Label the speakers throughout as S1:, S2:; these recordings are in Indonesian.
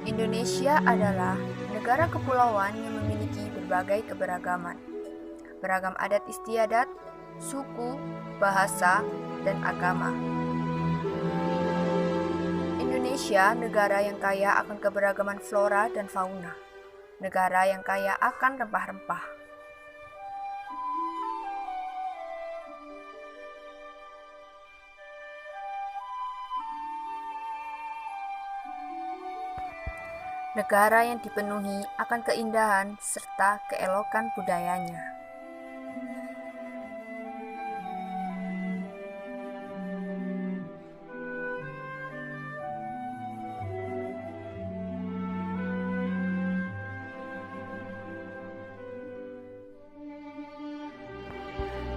S1: Indonesia adalah negara kepulauan yang memiliki berbagai keberagaman, beragam adat istiadat, suku, bahasa, dan agama. Indonesia negara yang kaya akan keberagaman flora dan fauna, negara yang kaya akan rempah-rempah. Negara yang dipenuhi akan keindahan serta keelokan budayanya.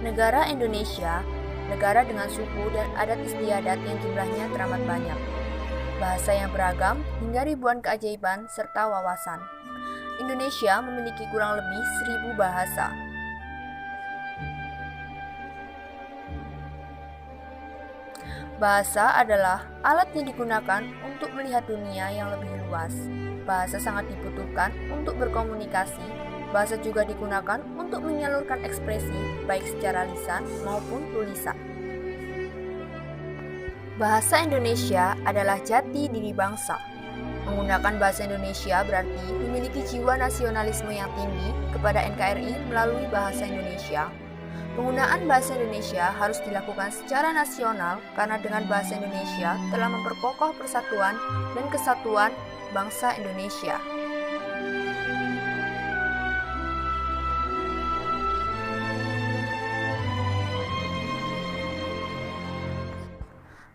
S1: Negara Indonesia, negara dengan suku dan adat istiadat yang jumlahnya teramat banyak, bahasa yang beragam hingga ribuan keajaiban serta wawasan. Indonesia memiliki kurang lebih 1000 bahasa. Bahasa adalah alat yang digunakan untuk melihat dunia yang lebih luas. Bahasa sangat dibutuhkan untuk berkomunikasi. Bahasa juga digunakan untuk menyalurkan ekspresi, baik secara lisan maupun tulisan. Bahasa Indonesia adalah jati diri bangsa. Menggunakan bahasa Indonesia berarti memiliki jiwa nasionalisme yang tinggi kepada NKRI melalui bahasa Indonesia. Penggunaan bahasa Indonesia harus dilakukan secara nasional karena dengan bahasa Indonesia telah memperkokoh persatuan dan kesatuan bangsa Indonesia.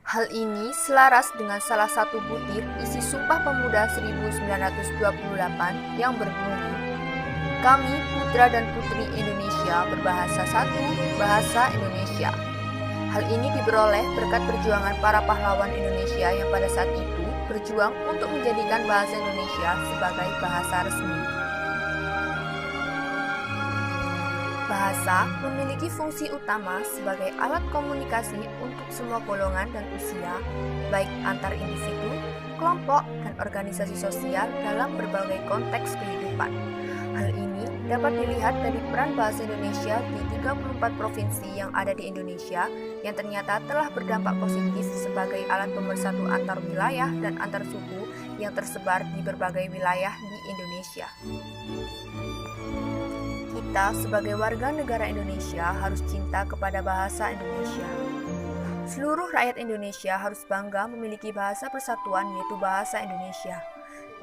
S1: Hal ini selaras dengan salah satu butir isi Sumpah Pemuda 1928 yang berbunyi, "Kami putra dan putri Indonesia berbahasa satu, bahasa Indonesia." Hal ini diperoleh berkat perjuangan para pahlawan Indonesia yang pada saat itu berjuang untuk menjadikan bahasa Indonesia sebagai bahasa resmi. Bahasa memiliki fungsi utama sebagai alat komunikasi untuk semua golongan dan usia, baik antar individu, kelompok, dan organisasi sosial dalam berbagai konteks kehidupan. Hal ini dapat dilihat dari peran bahasa Indonesia di 34 provinsi yang ada di Indonesia yang ternyata telah berdampak positif sebagai alat pemersatu antar wilayah dan antar suku yang tersebar di berbagai wilayah di Indonesia. Kita sebagai warga negara Indonesia harus cinta kepada bahasa Indonesia. Seluruh rakyat Indonesia harus bangga memiliki bahasa persatuan yaitu bahasa Indonesia.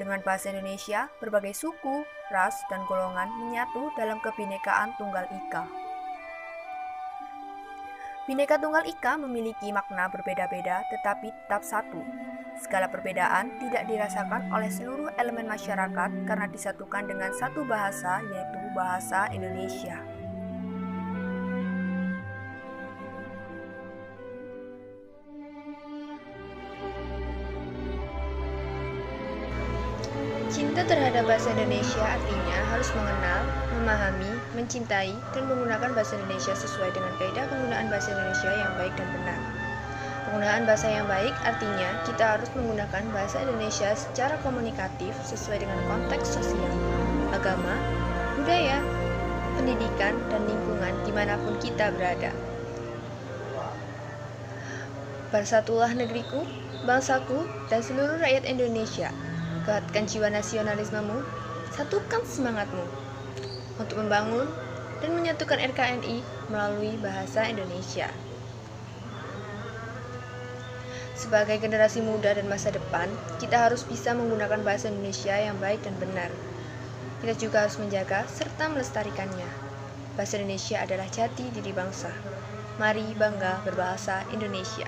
S1: Dengan bahasa Indonesia, berbagai suku, ras, dan golongan menyatu dalam kebinekaan Tunggal Ika. Bhinneka Tunggal Ika memiliki makna berbeda-beda tetapi tetap satu. Segala perbedaan tidak dirasakan oleh seluruh elemen masyarakat karena disatukan dengan satu bahasa yaitu bahasa Indonesia. Cinta terhadap bahasa Indonesia artinya harus mengenal, memahami, mencintai, dan menggunakan bahasa Indonesia sesuai dengan kaidah penggunaan bahasa Indonesia yang baik dan benar. Penggunaan bahasa yang baik artinya kita harus menggunakan bahasa Indonesia secara komunikatif sesuai dengan konteks sosial, agama, budaya, pendidikan, dan lingkungan dimanapun kita berada. Bersatulah negeriku, bangsaku, dan seluruh rakyat Indonesia. Kuatkan jiwa nasionalismemu, satukan semangatmu untuk membangun dan menyatukan RKNI melalui bahasa Indonesia. Sebagai generasi muda dan masa depan, kita harus bisa menggunakan bahasa Indonesia yang baik dan benar. Kita juga harus menjaga serta melestarikannya. Bahasa Indonesia adalah jati diri bangsa. Mari bangga berbahasa Indonesia.